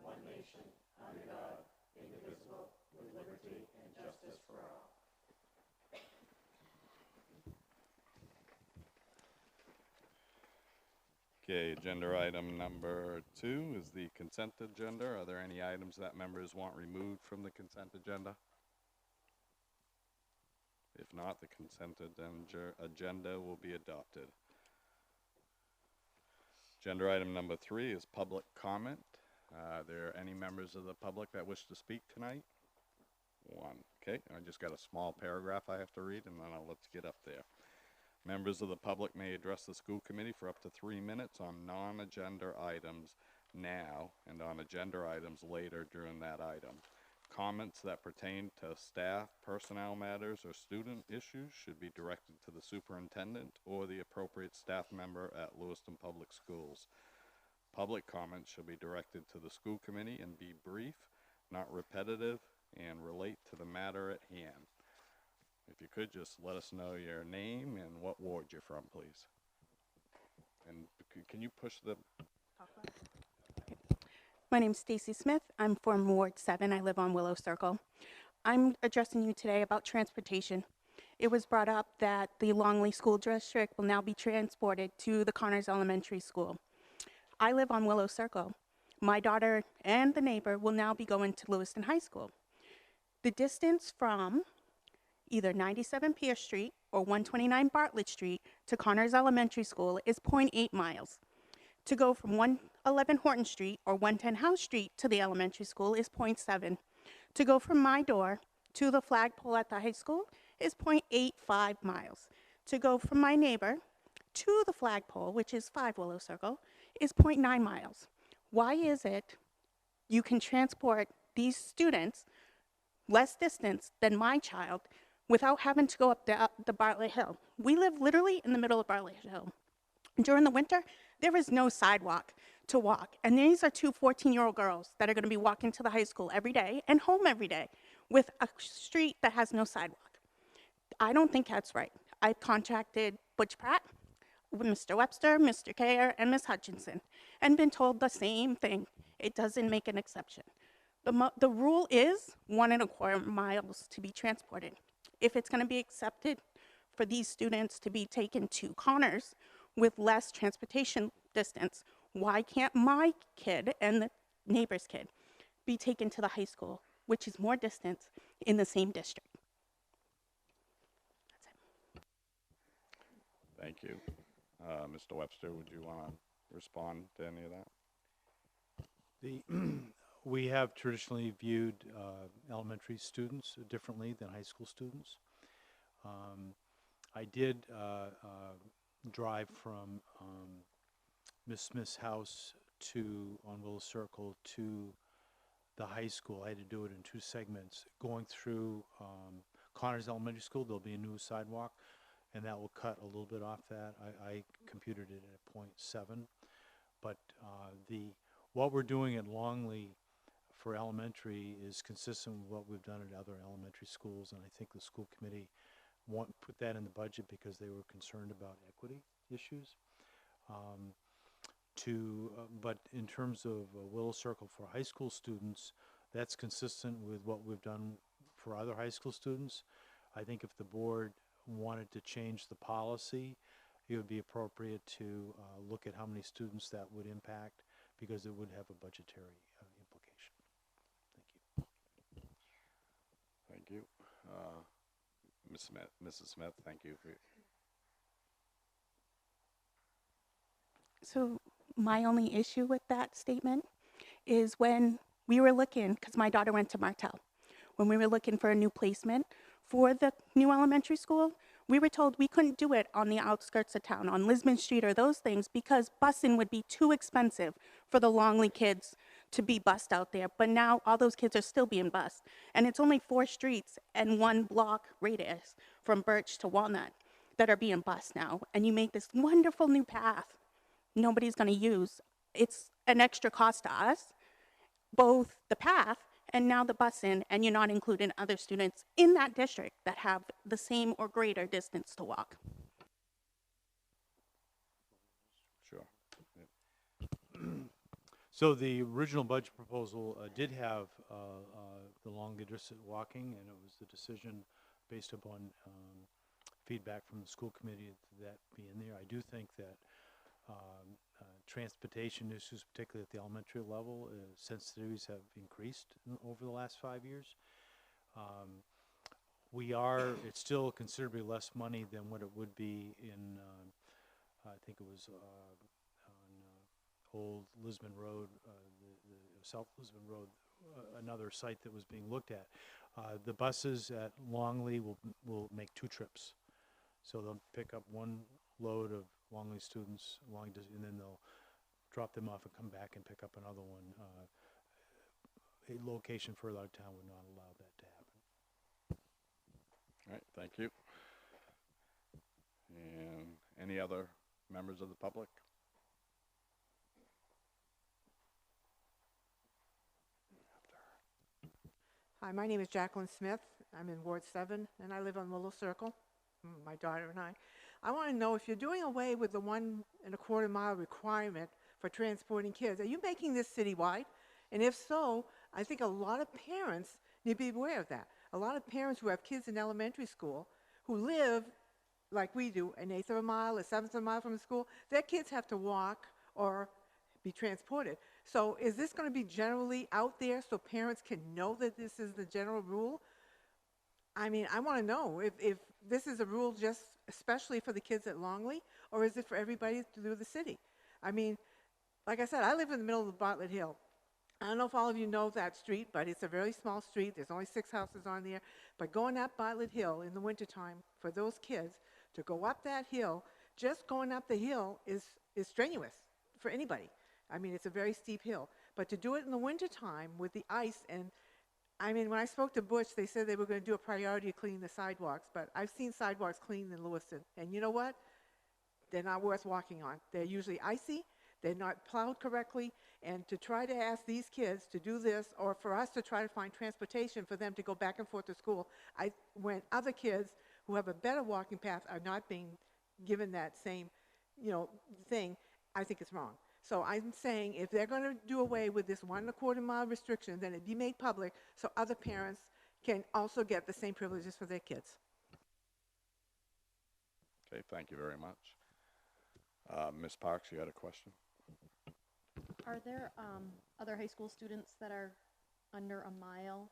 one nation, under God, indivisible, with liberty and justice for all. Okay, agenda item number 2 is the consent agenda. Are there any items that members want removed from the consent agenda? If not, the consent agenda will be adopted. Agenda item number 3 is public comment. Are there any members of the public that wish to speak tonight? One. Okay, I just got a small paragraph I have to read, and then let's get up there. Members of the public may address the school committee for up to 3 minutes on non-agenda items now and on agenda items later during that item. Comments that pertain to staff, personnel matters, or student issues should be directed to the superintendent or the appropriate staff member at Lewiston Public Schools. Public comments should be directed to the school committee and be brief, not repetitive, and relate to the matter at hand. If you could just let us know your name and what ward you're from, please. And can you push the... My name's Stacy Smith. I'm from Ward 7. I live on Willow Circle. I'm addressing you today about transportation. It was brought up that the Longley School District will now be transported to the Connors Elementary School. I live on Willow Circle. My daughter and the neighbor will now be going to Lewiston High School. The distance from either 97 Pierce Street or 129 Bartlett Street to Connors Elementary School is 0.8 miles. To go from 111 Horton Street or 110 House Street to the elementary school is 0.7. To go from my door to the flagpole at the high school is 0.85 miles. To go from my neighbor to the flagpole, which is 5 Willow Circle, is 0.9 miles. Why is it you can transport these students less distance than my child without having to go up the Bartlett Hill? We live literally in the middle of Bartlett Hill. During the winter, there is no sidewalk to walk. And these are two 14-year-old girls that are going to be walking to the high school every day and home every day with a street that has no sidewalk. I don't think that's right. I've contacted Butch Pratt, with Mr. Webster, Mr. Kayer, and Ms. Hutchinson, and been told the same thing. It doesn't make an exception. The rule is 1.25 miles to be transported. If it's going to be accepted for these students to be taken to Connors with less transportation distance, why can't my kid and the neighbor's kid be taken to the high school, which is more distance in the same district? That's it. Thank you. Mr. Webster, would you want to respond to any of that? We have traditionally viewed elementary students differently than high school students. I did drive from Miss Smith's house on Willow Circle to the high school. I had to do it in 2 segments. Going through Connors Elementary School, there'll be a new sidewalk, and that will cut a little bit off that. I computed it at 0.7. But what we're doing at Longley for elementary is consistent with what we've done at other elementary schools, and I think the school committee put that in the budget because they were concerned about equity issues. But in terms of Willow Circle for high school students, that's consistent with what we've done for other high school students. I think if the board wanted to change the policy, it would be appropriate to look at how many students that would impact, because it would have a budgetary implication. Thank you. Thank you. Mrs. Smith, thank you. So my only issue with that statement is when we were looking, because my daughter went to Martell, when we were looking for a new placement for the new elementary school, we were told we couldn't do it on the outskirts of town, on Lisbon Street or those things, because busing would be too expensive for the Longley kids to be bused out there. But now all those kids are still being bused. And it's only 4 streets and 1 block radius from Birch to Walnut that are being bused now. And you make this wonderful new path nobody's going to use. It's an extra cost to us, both the path and now the busing, and you're not including other students in that district that have the same or greater distance to walk. Sure. So the original budget proposal did have the Longley District walking, and it was the decision based upon feedback from the school committee that be in there. I do think that transportation issues, particularly at the elementary level, sensitivities have increased over the last 5 years. It's still considerably less money than what it would be in, I think it was on Old Lisbon Road, the South Lisbon Road, another site that was being looked at. The buses at Longley will make 2 trips. So they'll pick up one load of Longley students, and then they'll drop them off and come back and pick up another one. A location further out of town would not allow that to happen. All right, thank you. And any other members of the public? Hi, my name is Jacqueline Smith. I'm in Ward 7, and I live on Willow Circle, my daughter and I. I want to know if you're doing away with the 1.25 mile requirement for transporting kids, are you making this citywide? And if so, I think a lot of parents need to be aware of that. A lot of parents who have kids in elementary school who live like we do, an 1/8 of a mile, a 1/7 of a mile from the school, their kids have to walk or be transported. So is this going to be generally out there so parents can know that this is the general rule? I mean, I want to know if this is a rule just especially for the kids at Longley, or is it for everybody through the city? I mean, like I said, I live in the middle of Bartlett Hill. I don't know if all of you know that street, but it's a very small street. There's only 6 houses on there. But going up Bartlett Hill in the wintertime, for those kids to go up that hill, just going up the hill is strenuous for anybody. I mean, it's a very steep hill. But to do it in the wintertime with the ice, and I mean, when I spoke to Butch, they said they were going to do a priority of cleaning the sidewalks, but I've seen sidewalks cleaned in Lewiston. And you know what? They're not worth walking on. They're usually icy, they're not plowed correctly, and to try to ask these kids to do this, or for us to try to find transportation for them to go back and forth to school, when other kids who have a better walking path are not being given that same, thing, I think it's wrong. So I'm saying if they're going to do away with this 1.25 mile restriction, then it be made public so other parents can also get the same privileges for their kids. Okay, thank you very much. Ms. Parks, you had a question? Are there other high school students that are under a mile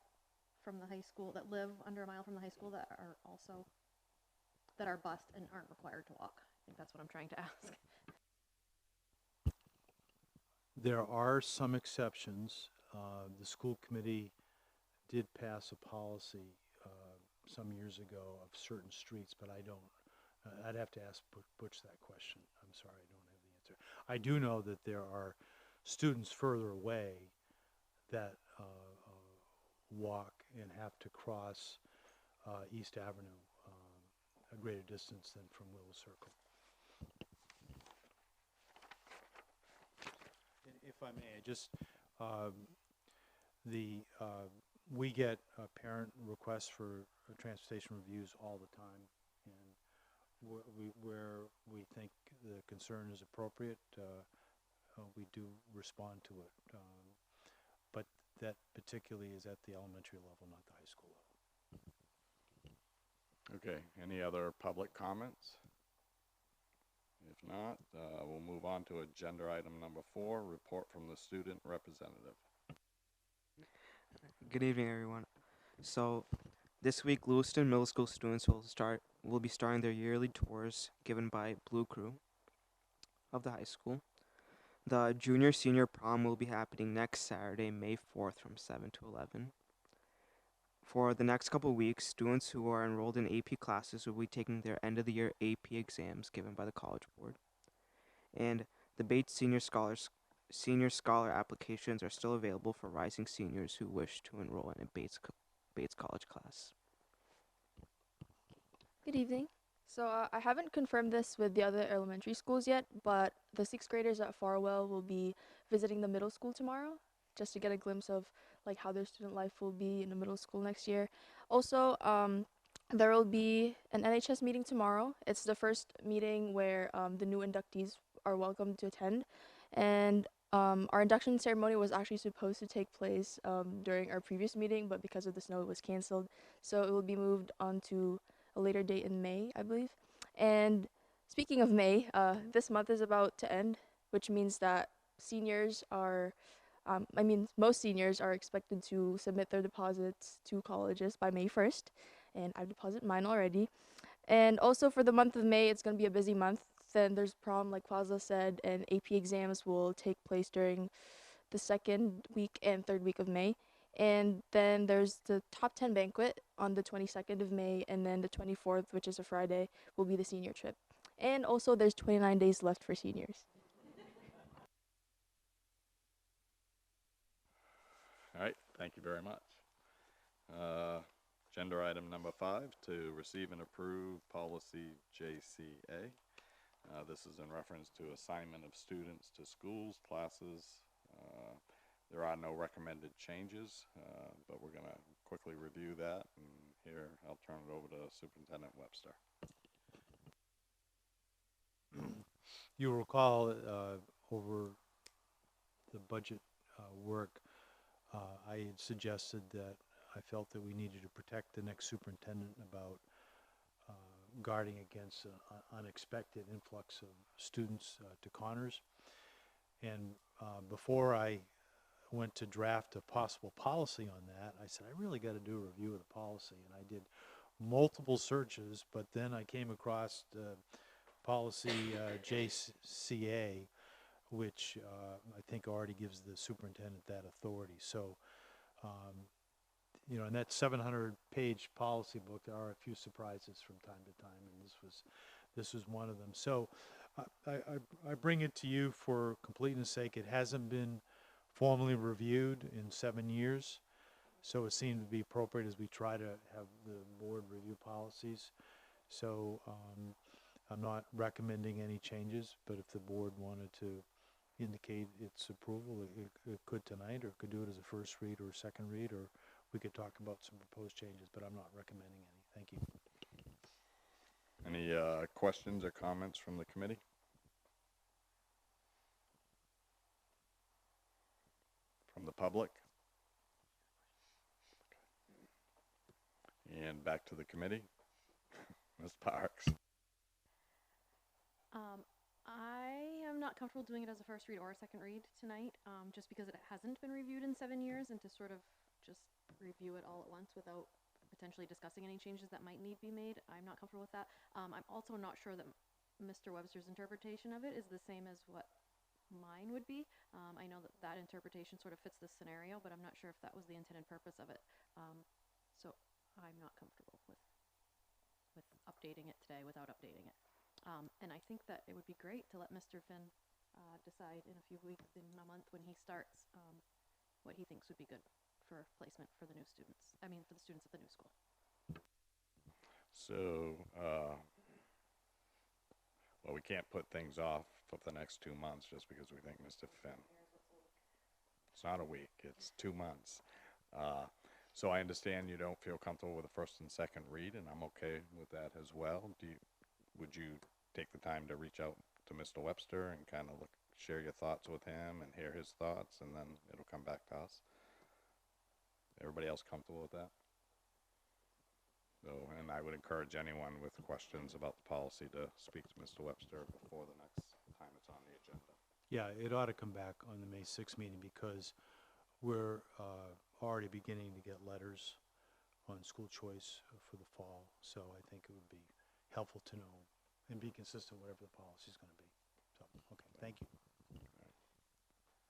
from the high school, that live under a mile from the high school, that are bused and aren't required to walk? I think that's what I'm trying to ask. There are some exceptions. The school committee did pass a policy some years ago of certain streets, but I don't. I'd have to ask Butch that question. I'm sorry, I don't have the answer. I do know that there are students further away that walk and have to cross East Avenue a greater distance than from Willow Circle. If I may, we get parent requests for transportation reviews all the time, and where we think the concern is appropriate, we do respond to it. But that particularly is at the elementary level, not the high school level. Okay, any other public comments? If not, we'll move on to agenda item number 4, report from the student representative. Good evening, everyone. So, this week, Lewiston Middle School students will be starting their yearly tours given by Blue Crew of the high school. The junior-senior prom will be happening next Saturday, May 4th, from 7 to 11. For the next couple of weeks, students who are enrolled in AP classes will be taking their end-of-the-year AP exams given by the College Board. And the Bates Senior Scholar applications are still available for rising seniors who wish to enroll in a Bates College class. Good evening. So I haven't confirmed this with the other elementary schools yet, but the 6th graders at Farwell will be visiting the middle school tomorrow, just to get a glimpse of like how their student life will be in the middle school next year. Also, there will be an LHS meeting tomorrow. It's the first meeting where the new inductees are welcome to attend, and Our induction ceremony was actually supposed to take place during our previous meeting, but because of the snow, it was canceled. So it will be moved on to a later date in May, I believe. And speaking of May, this month is about to end, which means that seniors are, most seniors are expected to submit their deposits to colleges by May 1st, and I've deposited mine already. And also for the month of May, it's going to be a busy month. Then there's prom, like Fazla said, and AP exams will take place during the second week and third week of May. And then there's the top 10 banquet on the 22nd of May, and then the 24th, which is a Friday, will be the senior trip. And also there's 29 days left for seniors. All right, thank you very much. Agenda item number 5, to receive and approve policy JCA. This is in reference to assignment of students to schools, classes. There are no recommended changes, but we're going to quickly review that. And here, I'll turn it over to Superintendent Webster. You'll recall over the budget work, I had suggested that I felt that we needed to protect the next superintendent about guarding against an unexpected influx of students to Connors. And before I went to draft a possible policy on that, I said, I really got to do a review of the policy. And I did multiple searches, but then I came across policy JCA, which I think already gives the superintendent that authority. So, you know, in that 700-page policy book, there are a few surprises from time to time, and this was one of them. So I bring it to you for completeness sake. It hasn't been formally reviewed in 7 years, so it seemed to be appropriate as we try to have the board review policies. So I'm not recommending any changes, but if the board wanted to indicate its approval, it could tonight, or it could do it as a first read or a second read, or we could talk about some proposed changes, but I'm not recommending any. Thank you. Any questions or comments from the committee? From the public? And back to the committee. Ms. Parks. I am not comfortable doing it as a first read or a second read tonight, just because it hasn't been reviewed in 7 years, and to sort of just review it all at once without potentially discussing any changes that might need to be made. I'm not comfortable with that. I'm also not sure that Mr. Webster's interpretation of it is the same as what mine would be. I know that that interpretation sort of fits this scenario, but I'm not sure if that was the intended purpose of it. So I'm not comfortable with updating it today without updating it. And I think that it would be great to let Mr. Finn decide in a few weeks, in a month when he starts, what he thinks would be good for placement for the new students. I mean, for the students at the new school. So, well, we can't put things off for the next 2 months just because we think Mr. Finn. It's not a week, it's 2 months. So I understand you don't feel comfortable with the first and second read, and I'm okay with that as well. Would you take the time to reach out to Mr. Webster and kind of share your thoughts with him and hear his thoughts, and then it'll come back to us? Everybody else comfortable with that? So, and I would encourage anyone with questions about the policy to speak to Mr. Webster before the next time it's on the agenda. Yeah, it ought to come back on the May 6th meeting, because we're already beginning to get letters on school choice for the fall. So I think it would be helpful to know and be consistent whatever the policy is going to be. So, okay, thank you.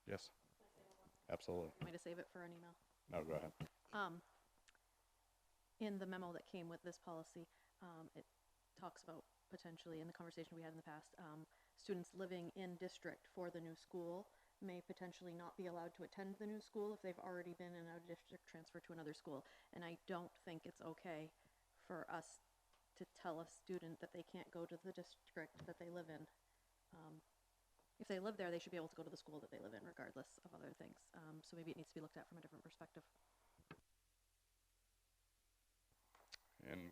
Yes, absolutely. Want me to save it for an email? No, go ahead. In the memo that came with this policy, it talks about potentially, in the conversation we had in the past, students living in district for the new school may potentially not be allowed to attend the new school if they've already been in a district transfer to another school. And I don't think it's okay for us to tell a student that they can't go to the district that they live in. If they live there, they should be able to go to the school that they live in, regardless of other things. So maybe it needs to be looked at from a different perspective. And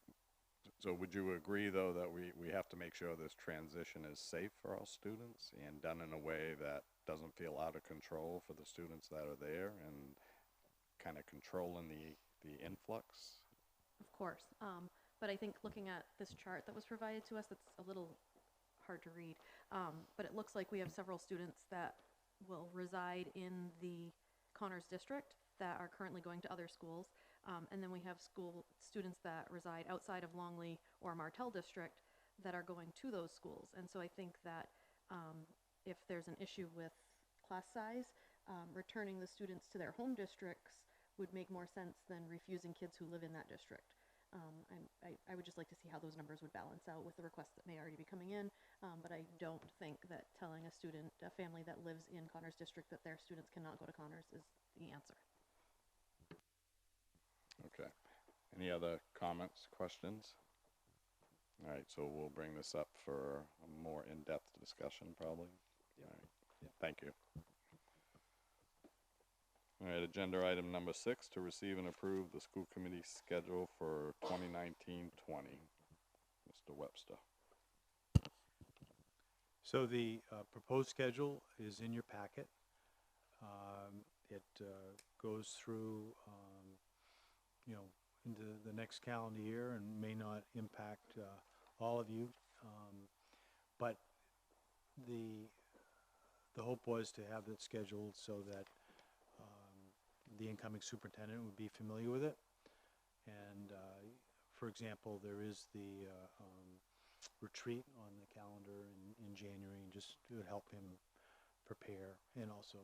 so would you agree, though, that we have to make sure this transition is safe for all students and done in a way that doesn't feel out of control for the students that are there and kind of controlling the influx. Of course. But I think looking at this chart that was provided to us, that's a little hard to read. But it looks like we have several students that will reside in the Connors district that are currently going to other schools. And then we have students that reside outside of Longley or Martell district that are going to those schools. And so I think that if there's an issue with class size, returning the students to their home districts would make more sense than refusing kids who live in that district. I would just like to see how those numbers would balance out with the requests that may already be coming in, but I don't think that telling a family that lives in Connors district that their students cannot go to Connors is the answer. Okay. Any other comments, questions? All right, so we'll bring this up for a more in-depth discussion probably. Yep. All right. Thank you. All right, agenda item number 6, to receive and approve the school committee schedule for 2019-20. Mr. Webster. So the proposed schedule is in your packet. It goes through, into the next calendar year and may not impact all of you. But the hope was to have it scheduled so that the incoming superintendent would be familiar with it. And, for example, there is the retreat on the calendar in January, and just it would help him prepare. And also,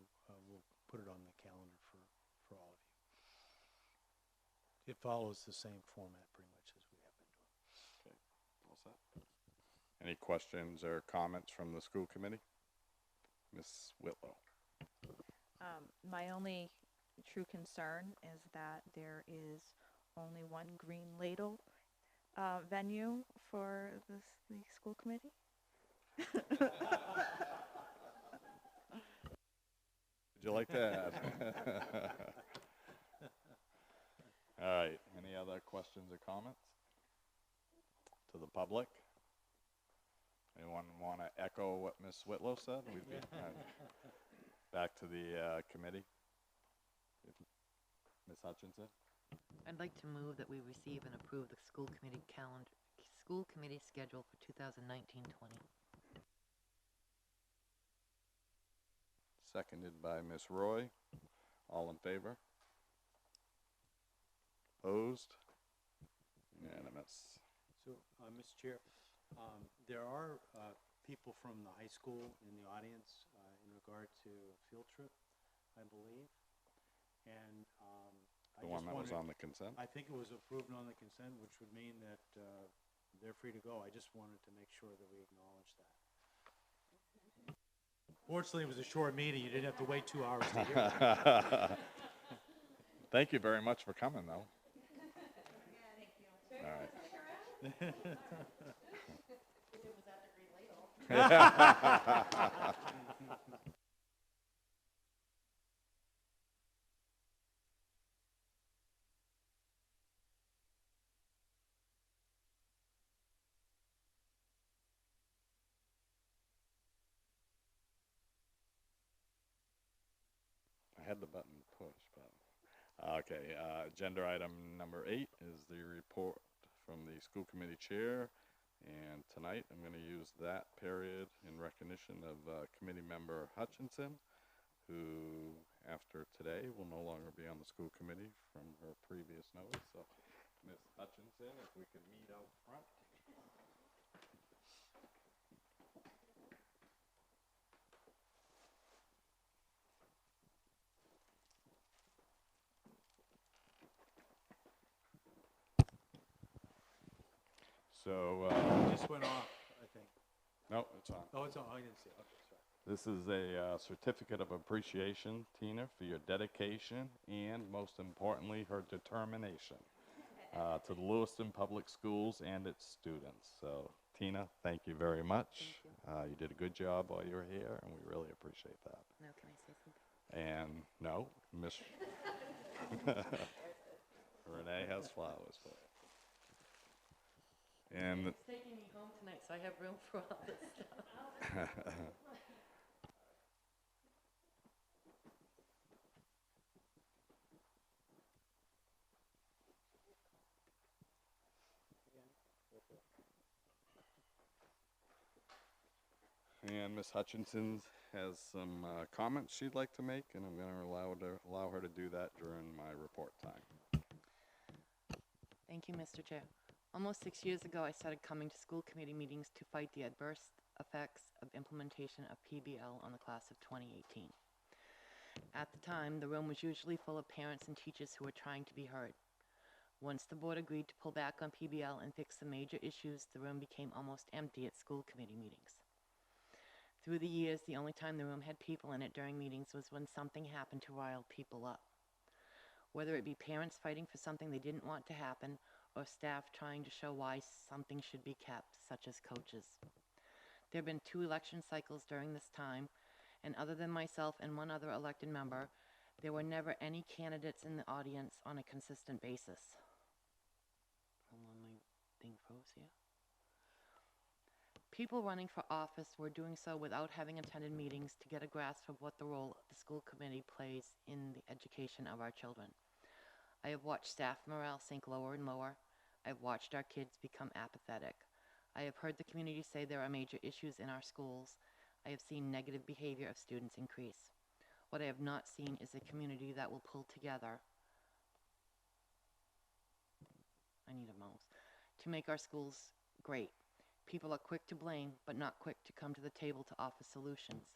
we'll put it on the calendar for all of you. It follows the same format pretty much as we have been doing. Okay, all set. Any questions or comments from the school committee? Ms. Whitlow. My only true concern is that there is only one Green Ladle venue for the school committee. Would you like to add? All right, any other questions or comments to the public? Anyone want to echo what Ms. Whitlow said? We'd be back to the committee. Ms. Hutchinson? I'd like to move that we receive and approve the school committee schedule for 2019-20. Seconded by Ms. Roy. All in favor? Opposed? Unanimous. So, Mr. Chair, there are people from the high school in the audience in regard to a field trip, I believe. And The one that was on the consent? I think it was approved on the consent, which would mean that they're free to go. I just wanted to make sure that we acknowledge that. Fortunately, it was a short meeting. You didn't have to wait 2 hours to hear it. Thank you very much for coming, though. All right. I had the button pushed, but okay. Agenda item number 8 is the report from the school committee chair, and tonight I'm going to use that period in recognition of committee member Hutchinson, who after today will no longer be on the school committee from her previous notice. So, Ms. Hutchinson, if we could meet out front. So, It just went off, I think. no, it's on. Oh, it's on. Oh, I didn't see it. Okay, sorry. This is a certificate of appreciation, Tina, for your dedication and, most importantly, her determination to the Lewiston Public Schools and its students. So, Tina, thank you very much. You did a good job while you were here, and we really appreciate that. Now, can I say something? And no, Miss Renee has flowers for you. And It's taking me home tonight, so I have room for all this stuff. And Ms. Hutchinson has some comments she'd like to make, and I'm going to allow her to do that during my report time. Thank you, Mr. Chair. Almost 6 years ago, I started coming to school committee meetings to fight the adverse effects of implementation of PBL on the class of 2018. At the time, the room was usually full of parents and teachers who were trying to be heard. Once the board agreed to pull back on PBL and fix the major issues, the room became almost empty at school committee meetings. Through the years, the only time the room had people in it during meetings was when something happened to rile people up. Whether it be parents fighting for something they didn't want to happen, or staff trying to show why something should be kept, such as coaches. There have been 2 election cycles during this time, and other than myself and one other elected member, there were never any candidates in the audience on a consistent basis. Hold on, my thing froze here. People running for office were doing so without having attended meetings to get a grasp of what the role the school committee plays in the education of our children. I have watched staff morale sink lower and lower. I've watched our kids become apathetic. I have heard the community say there are major issues in our schools. I have seen negative behavior of students increase. What I have not seen is a community that will pull together. I need a mouse. To make our schools great. People are quick to blame, but not quick to come to the table to offer solutions.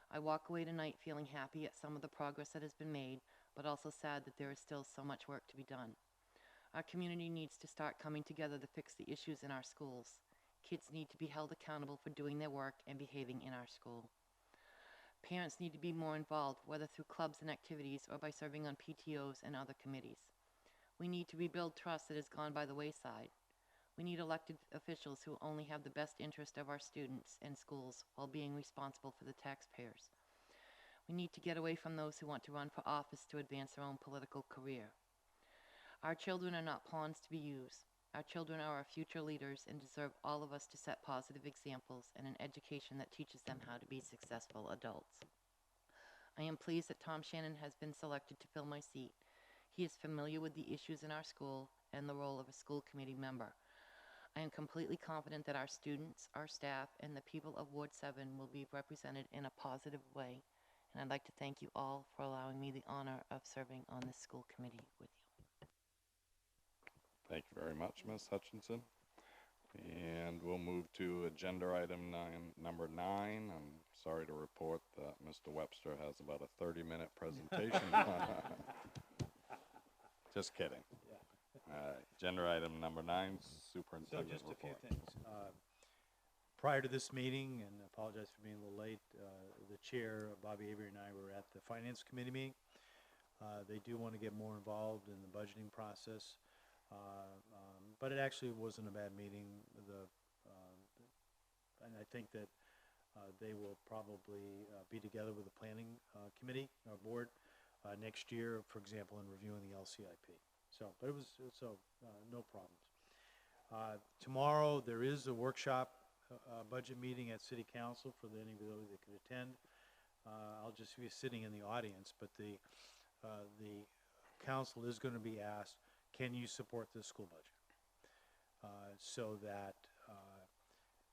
I walk away tonight feeling happy at some of the progress that has been made, but also sad that there is still so much work to be done. Our community needs to start coming together to fix the issues in our schools. Kids need to be held accountable for doing their work and behaving in our school. Parents need to be more involved, whether through clubs and activities or by serving on PTOs and other committees. We need to rebuild trust that has gone by the wayside. We need elected officials who only have the best interest of our students and schools while being responsible for the taxpayers. We need to get away from those who want to run for office to advance their own political career. Our children are not pawns to be used. Our children are our future leaders and deserve all of us to set positive examples and an education that teaches them how to be successful adults. I am pleased that Tom Shannon has been selected to fill my seat. He is familiar with the issues in our school and the role of a school committee member. I am completely confident that our students, our staff, and the people of Ward 7 will be represented in a positive way, and I'd like to thank you all for allowing me the honor of serving on this school committee with you. Thank you very much, Ms. Hutchinson. And we'll move to agenda item number 9. I'm sorry to report that Mr. Webster has about a 30-minute presentation. Just kidding. Agenda item number 9, So superintendent just a few report. things. Prior to this meeting, and I apologize for being a little late, the chair, Bobby Avery, and I were at the finance committee meeting. They do want to get more involved in the budgeting process, but it actually wasn't a bad meeting. And I think that they will probably be together with the planning committee, our board, next year, for example, in reviewing the LCIP. So, but it was no problems. Tomorrow there is a workshop budget meeting at City Council for anybody that can attend. I'll just be sitting in the audience, but the council is going to be asked, can you support the school budget? So that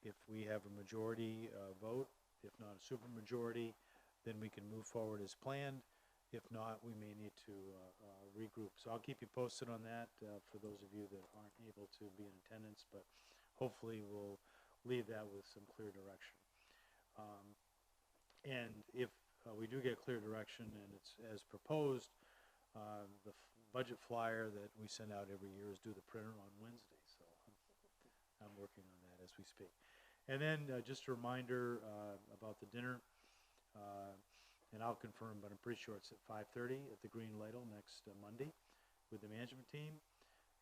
if we have a majority vote, if not a supermajority, then we can move forward as planned. If not, we may need to regroup. So I'll keep you posted on that for those of you that aren't able to be in attendance, but hopefully we'll leave that with some clear direction. And if we do get clear direction and it's as proposed, the budget flyer that we send out every year is due the printer on Wednesday. So I'm working on that as we speak. And then just a reminder about the dinner. And I'll confirm, but I'm pretty sure it's at 5:30 at the Green Ladle next Monday with the management team.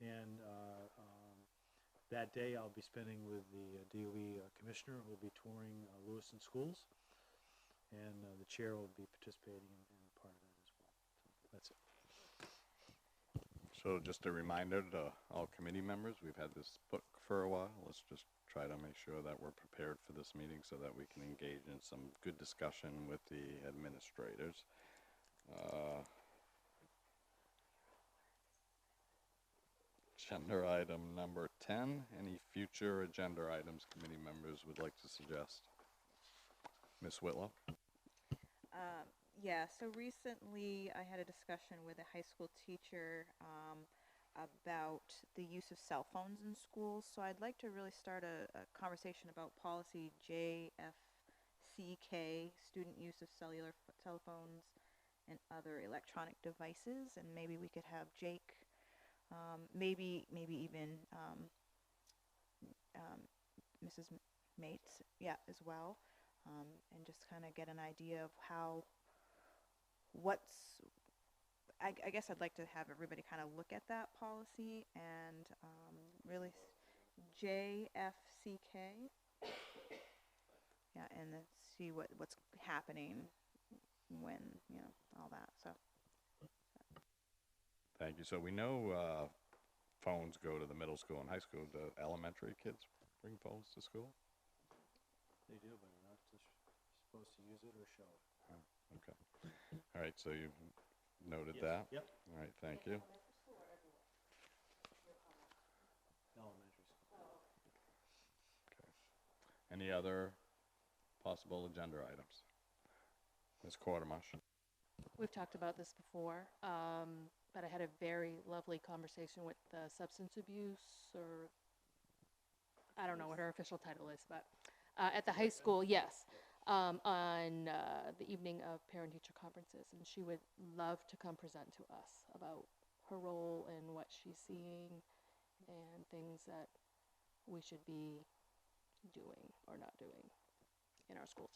And that day I'll be spending with the DOE commissioner who will be touring Lewiston schools. And the chair will be participating in part of that as well. So that's it. So just a reminder to all committee members, we've had this book for a while. Let's just try to make sure that we're prepared for this meeting so that we can engage in some good discussion with the administrators. Agenda item number 10. Any future agenda items committee members would like to suggest? Ms. Whitlow? Yeah, so recently I had a discussion with a high school teacher about the use of cell phones in schools. So I'd like to really start a conversation about policy JFCK, student use of cell phones and other electronic devices. And maybe we could have Jake, maybe even Mrs. Mates, yeah, as well, and just kind of get an idea of how I guess I'd like to have everybody kind of look at that policy and really JFCK, yeah, and then see what's happening when, all that. So Thank you. So we know phones go to the middle school and high school. Do elementary kids bring phones to school? They do, but they're not supposed to use it or show it. Okay. All right, so you've noted that? Yep. All right, thank you. Elementary school. Any other possible agenda items? Ms. Quartermash? We've talked about this before, but I had a very lovely conversation with the substance abuse, or I don't know what her official title is, but at the high school, yes, on the evening of parent-teacher conferences, and she would love to come present to us about her role and what she's seeing and things that we should be doing or not doing in our schools.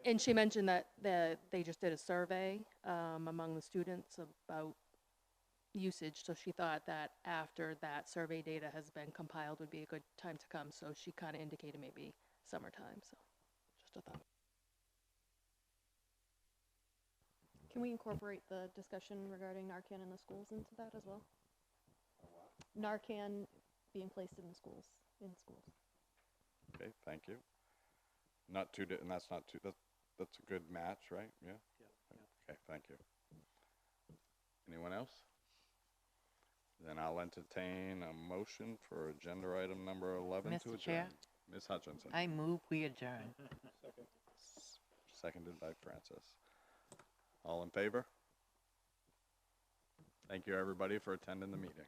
And she mentioned that they just did a survey among the students about usage, so she thought that after that survey data has been compiled would be a good time to come, so she kind of indicated maybe summertime, so just a thought. Can we incorporate the discussion regarding Narcan in the schools into that as well? Narcan being placed in the schools, Okay, thank you. Not too, and that's not too, that's a good match, right? Yeah? Okay, thank you. Anyone else? Then I'll entertain a motion for agenda item number 11 to Mr. adjourn. Chair? Ms. Hutchinson. I move we adjourn. Seconded by Francis. All in favor? Thank you, everybody, for attending the meeting.